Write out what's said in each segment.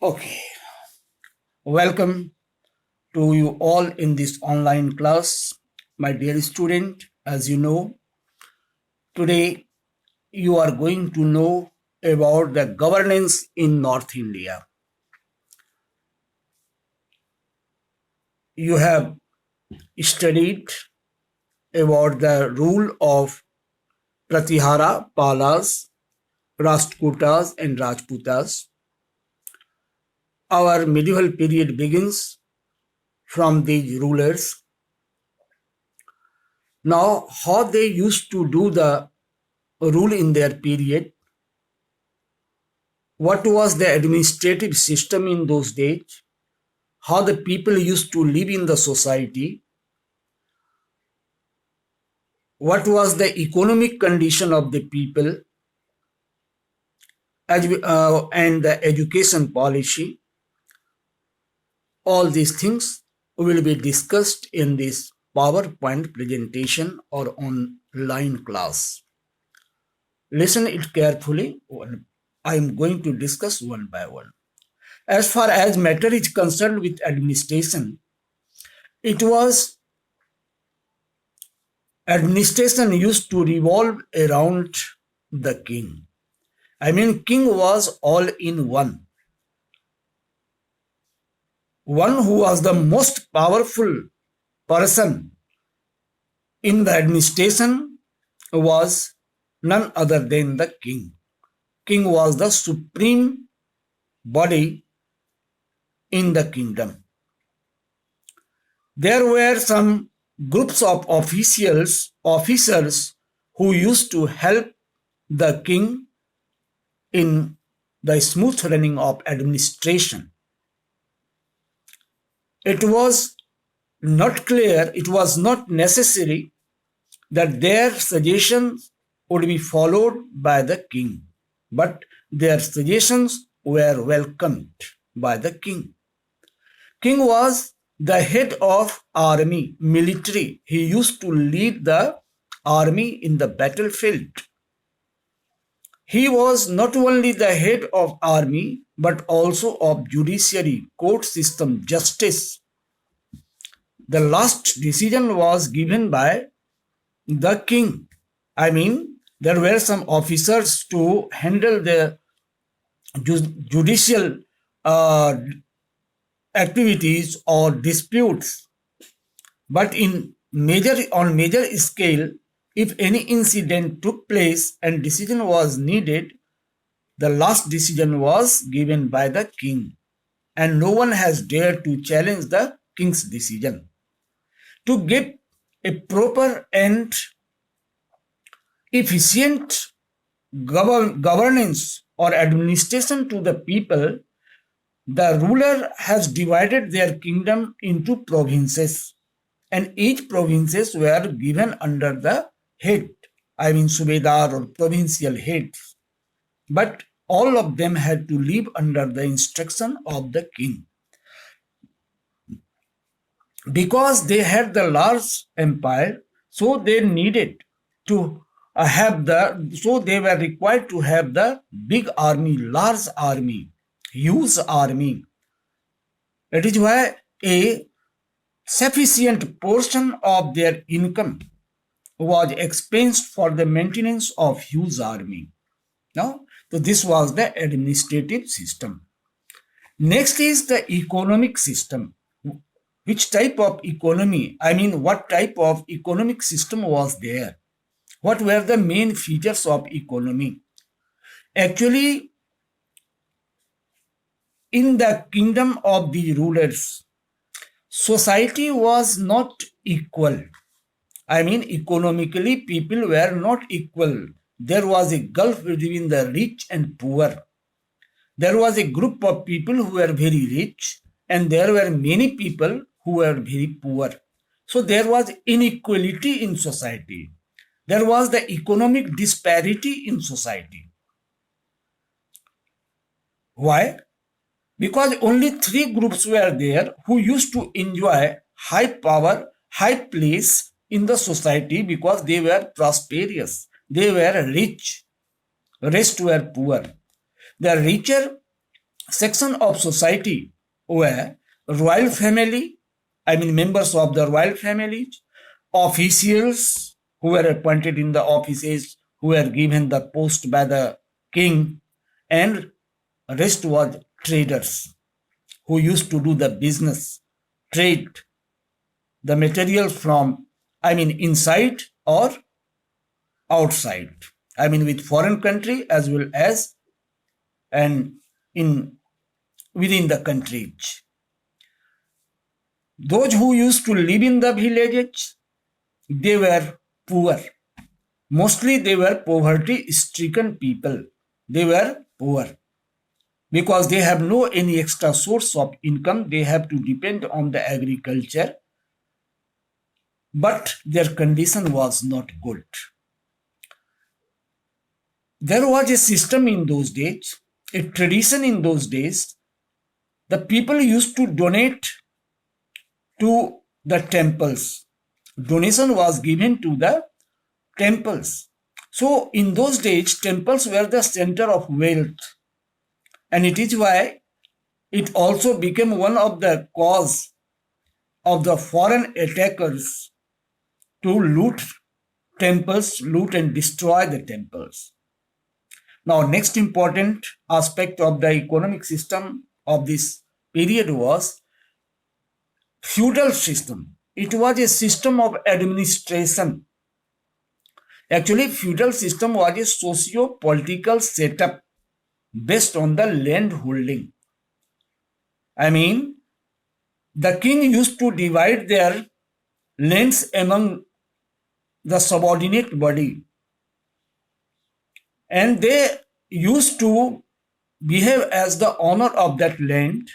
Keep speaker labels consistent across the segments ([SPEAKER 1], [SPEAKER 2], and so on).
[SPEAKER 1] Okay, welcome to you all in this online class. My dear student, as you know, today you are going to know about the governance in North India. You have studied about the rule of Pratihara, Palas, Rashtrakutas, and Rajputas. Our medieval period begins from these rulers. Now, how they used to do the rule in their period, what was the administrative system in those days, how the people used to live in the society, what was the economic condition of the people, and the education policy. All these things will be discussed in this PowerPoint presentation or online class. Listen it carefully. I am going to discuss one by one. As far as matter is concerned with administration, administration used to revolve around the king. King was all in one. One who was the most powerful person in the administration was none other than the king. King was the supreme body in the kingdom. There were some groups of officers who used to help the king in the smooth running of administration. It was not clear, it was not necessary that their suggestions would be followed by the king, but their suggestions were welcomed by the king. King was the head of army, military. He used to lead the army in the battlefield. He was not only the head of army, but also of judiciary, court system, justice. The last decision was given by the king. There were some officers to handle the judicial activities or disputes. But on major scale, if any incident took place and decision was needed, the last decision was given by the king, and no one has dared to challenge the king's decision. To give a proper and efficient governance or administration to the people, the ruler has divided their kingdom into provinces, and each provinces were given under the head, Subedar or provincial heads. But all of them had to live under the instruction of the king. Because they had the large empire, so they needed to they were required to have the big army, large army, huge army. That is why a sufficient portion of their income was expensed for the maintenance of huge army. Now, so this was the administrative system. Next is the economic system. Which type of economy, what type of economic system was there? What were the main features of economy? Actually, in the kingdom of the rulers, society was not equal. Economically, people were not equal. There was a gulf between the rich and poor. There was a group of people who were very rich, and there were many people who were very poor. So there was inequality in society. There was the economic disparity in society. Why? Because only three groups were there who used to enjoy high power, high place in the society because they were prosperous. They were rich. Rest were poor. The richer section of society where royal family, I mean members of the royal families, officials who were appointed in the offices, who were given the post by the king, and rest was traders who used to do the business, trade the material from, I mean inside or outside, I mean with foreign country as well as and in within the countries. Those who used to live in the villages, they were poor. Mostly they were poverty-stricken people. They were poor because they have no any extra source of income. They have to depend on the agriculture. But their condition was not good. There was a system in those days, a tradition in those days. The people used to donate to the temples. Donation was given to the temples. So in those days, temples were the center of wealth. And it is why it also became one of the cause of the foreign attackers to loot temples, loot and destroy the temples. Now, next important aspect of the economic system of this period was feudal system. It was a system of administration. Actually, feudal system was a socio-political setup based on the land holding. I mean, the king used to divide their lands among the subordinate body, and they used to behave as the owner of that land.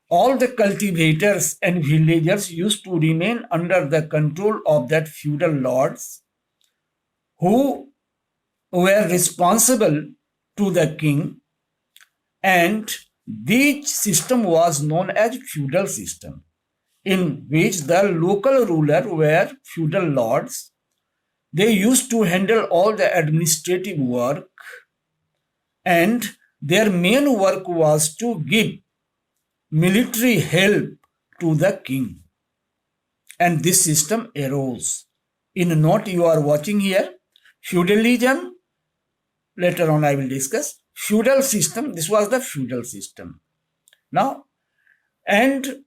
[SPEAKER 1] All the cultivators and villagers used to remain under the control of that feudal lords who were responsible to the king, and this system was known as feudal system, in which the local ruler were feudal lords. They used to handle all the administrative work, and their main work was to give military help to the king. And this system arose. In a note you are watching here, feudalism, later on I will discuss. Feudal system, this was the feudal system. Now, and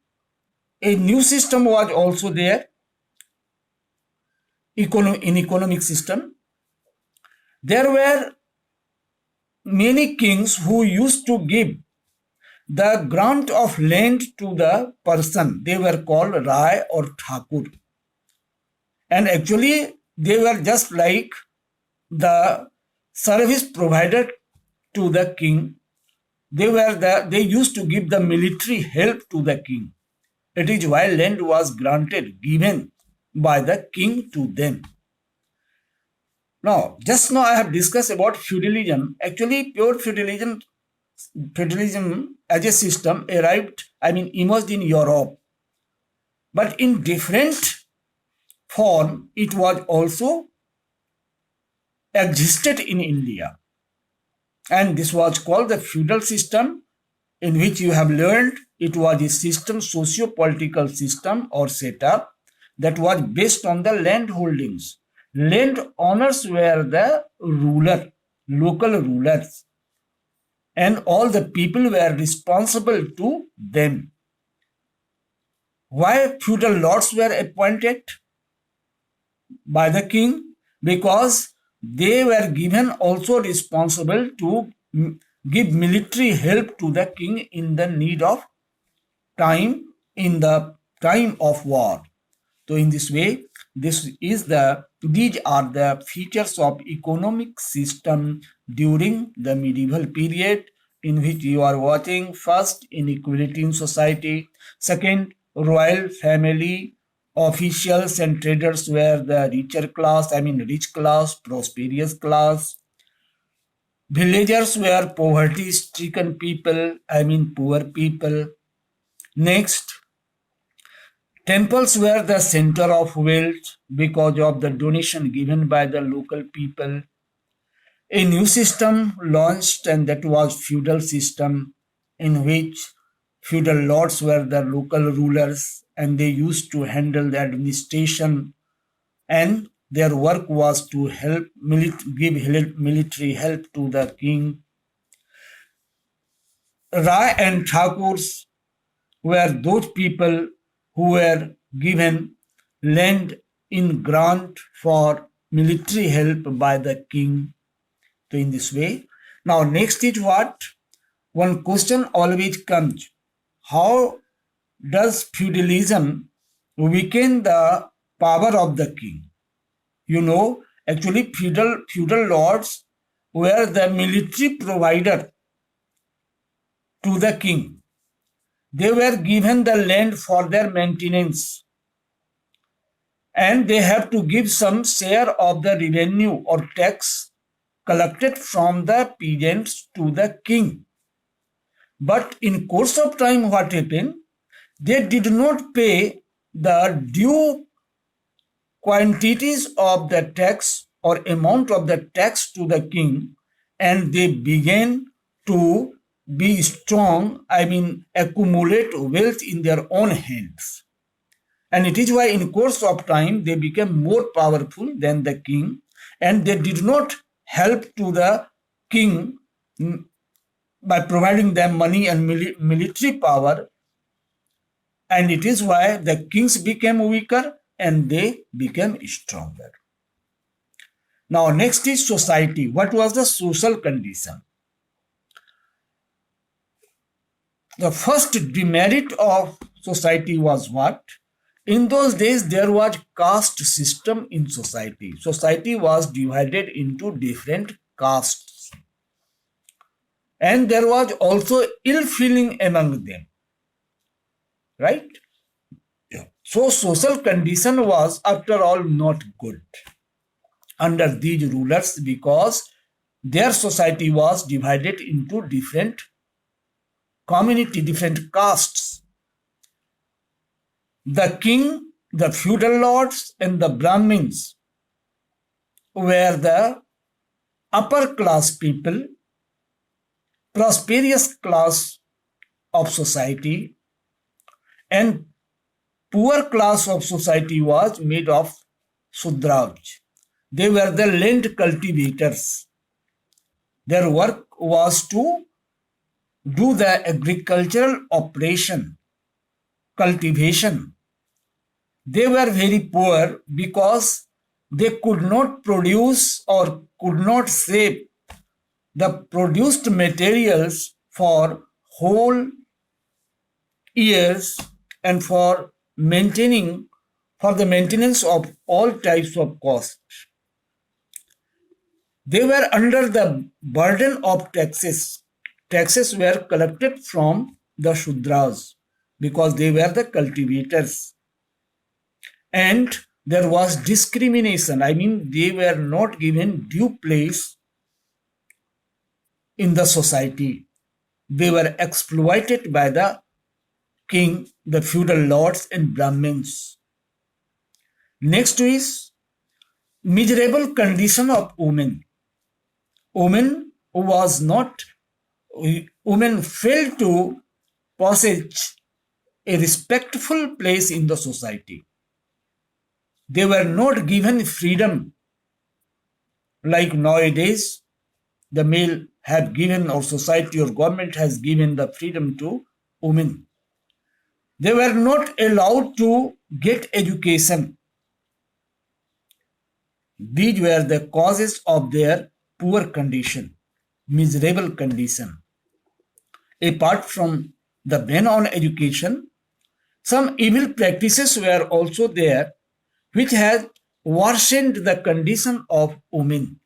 [SPEAKER 1] a new system was also there in economic system. There were many kings who used to give the grant of land to the person. They were called Rai or Thakur. And actually, they were just like the service provided to the king. They used to give the military help to the king. It is why land was given by the king to them. Now, just now I have discussed about feudalism. Actually, pure feudalism as a system emerged in Europe. But in different form, it was also existed in India. And this was called the feudal system, in which you have learned it was a system, socio-political system or setup that was based on the land holdings. Land owners were the local rulers, and all the people were responsible to them. Why feudal lords were appointed by the king? Because they were given also responsible to give military help to the king in the need of time, in the time of war. So in this way, these are the features of economic system during the medieval period, in which you are watching. First, inequality in society. Second, royal family, officials and traders were the richer class, rich class, prosperous class. Villagers were poverty-stricken people, poor people. Next, temples were the center of wealth because of the donation given by the local people. A new system launched, and that was feudal system. in which feudal lords were the local rulers and they used to handle the administration, and their work was to give military help to the king. Rai and Thakurs were those people who were given land in grant for military help by the king. So in this way. Now next is what? One question always comes. How does feudalism weaken the power of the king? You know, actually feudal lords were the military provider to the king. They were given the land for their maintenance, and they have to give some share of the revenue or tax collected from the peasants to the king. But in course of time, what happened? They did not pay the due quantities of the tax or amount of the tax to the king, and they began to be strong, accumulate wealth in their own hands. And it is why in course of time they became more powerful than the king, and they did not help to the king by providing them money and military power, and it is why the kings became weaker and they became stronger. Now next is society. What was the social condition? The first demerit of society was what? In those days there was caste system in society. Society was divided into different castes, and there was also ill feeling among them, right? So social condition was after all not good under these rulers, because their society was divided into different community, different castes. The king, the feudal lords, and the Brahmins were the upper class people, prosperous class of society, and poor class of society was made of Sudras. They were the land cultivators. Their work was to do the agricultural operation, cultivation. They were very poor because they could not produce or could not save the produced materials for whole years and for the maintenance of all types of costs. They were under the burden of taxes. Taxes were collected from the Shudras because they were the cultivators. And there was discrimination. They were not given due place in the society. They were exploited by the king, the feudal lords and Brahmins. Next is miserable condition of women. Women failed to possess a respectful place in the society. They were not given freedom like nowadays the male have given, or society or government has given the freedom to women. They were not allowed to get education. These were the causes of their poor condition, miserable condition. Apart from the ban on education, some evil practices were also there which had worsened the condition of women.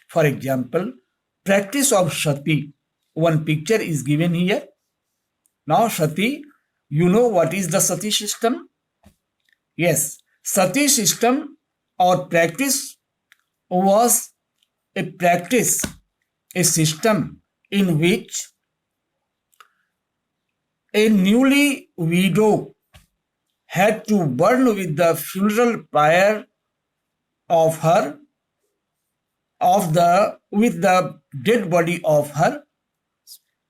[SPEAKER 1] For example, practice of sati. One picture is given here. Now sati, you know what is the sati system? Yes, sati system or practice was a system in which a newly widow had to burn with the funeral pyre with the dead body of her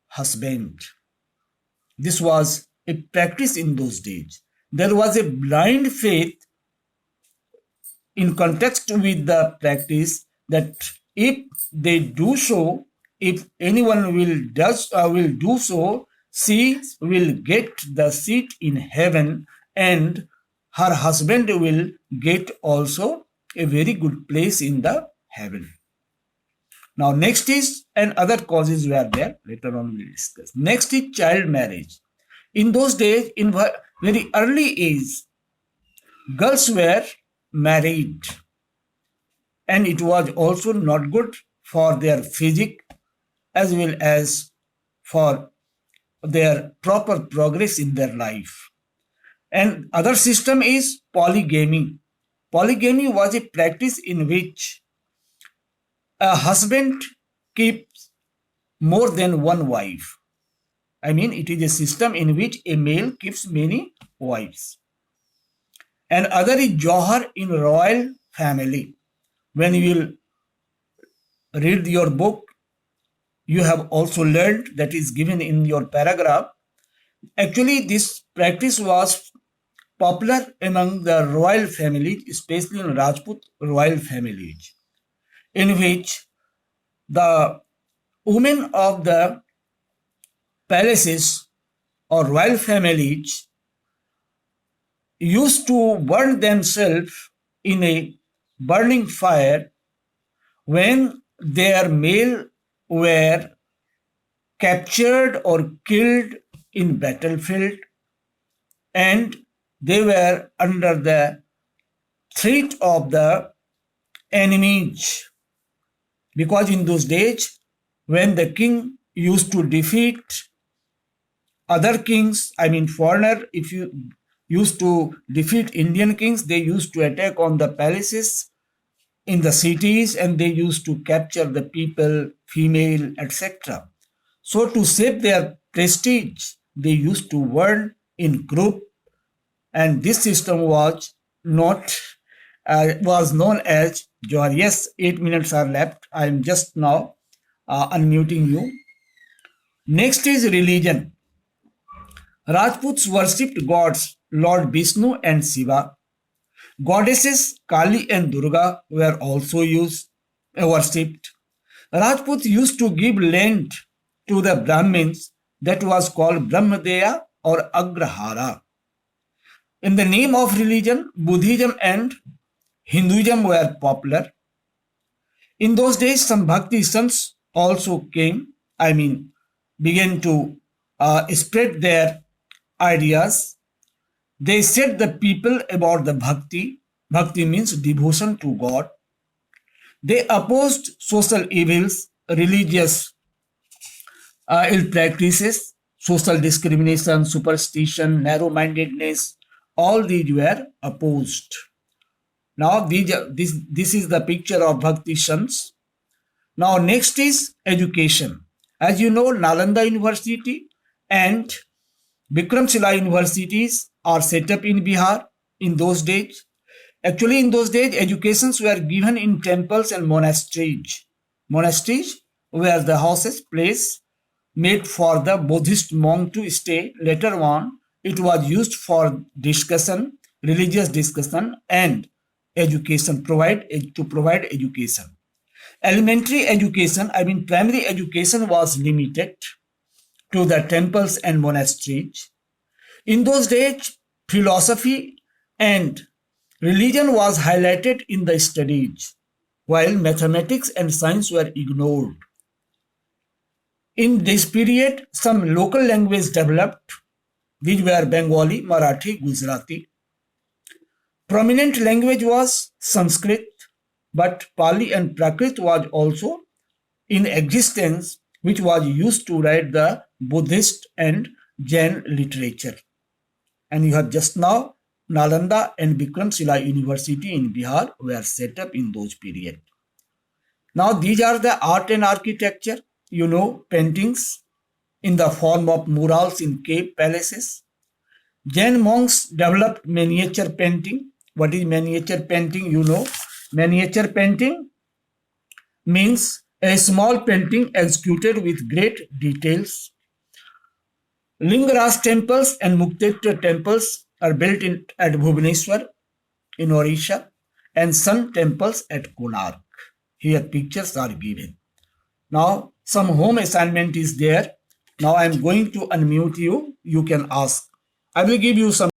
[SPEAKER 1] husband. This was a practice in those days. There was a blind faith in context with the practice that if they do so, if anyone will do so, she will get the seat in heaven, and her husband will get also a very good place in the heaven. Now next is, and other causes were there, later on we will discuss. Next is child marriage. In those days, in very early age, girls were married, and it was also not good for their physique as well as for their proper progress in their life. And other system is polygamy. Polygamy was a practice in which a husband keeps more than one wife. I mean, it is a system in which a male keeps many wives. And other is Johar in royal family. When you will read your book, you have also learned, that is given in your paragraph. Actually, this practice was popular among the royal families, especially in Rajput royal families, in which the women of the palaces or royal families used to burn themselves in a burning fire when their male were captured or killed in battlefield, and they were under the threat of the enemies. Because in those days, when the king used to defeat other kings, I mean foreigner, if you used to defeat Indian kings, they used to attack on the palaces in the cities, and they used to capture the people, female, etc. So to save their prestige, they used to burn in group, and this system was not was known as Johar. Yes, 8 minutes are left. I am just now unmuting you. Next is religion. Rajputs worshipped gods Lord Vishnu and Shiva. Goddesses Kali and Durga were also worshipped. Rajputs used to give land to the Brahmins, that was called Brahmadeya or Agrahara. In the name of religion, Buddhism and Hinduism were popular. In those days, some Bhakti sons also began to spread their ideas. They said the people about the Bhakti. Bhakti means devotion to God. They opposed social evils, religious ill practices, social discrimination, superstition, narrow-mindedness. All these were opposed. Now this is the picture of Bhakti sons. Now next is education. As you know, Nalanda University and Vikramshila universities are set up in Bihar in those days. Actually, in those days, educations were given in temples and monasteries. Monasteries were the houses, place made for the Buddhist monk to stay. Later on, it was used for discussion, religious discussion, and education, to provide education. Elementary education, primary education, was limited to the temples and monasteries. In those days, philosophy and religion was highlighted in the studies, while mathematics and science were ignored. In this period, some local languages developed. These were Bengali, Marathi, Gujarati. Prominent language was Sanskrit, but Pali and Prakrit was also in existence, which was used to write the Buddhist and Jain literature. And you have just now Nalanda and Vikramshila University in Bihar were set up in those periods. Now these are the art and architecture. You know, paintings in the form of murals in cave palaces. Jain monks developed miniature painting. What is miniature painting? You know, miniature painting means a small painting executed with great details. Lingaraj temples and Muktetra temples are built at Bhubaneswar in Odisha and sun temples at Konark. Here pictures are given. Now some home assignment is there. Now I am going to unmute you. You can ask. I will give you some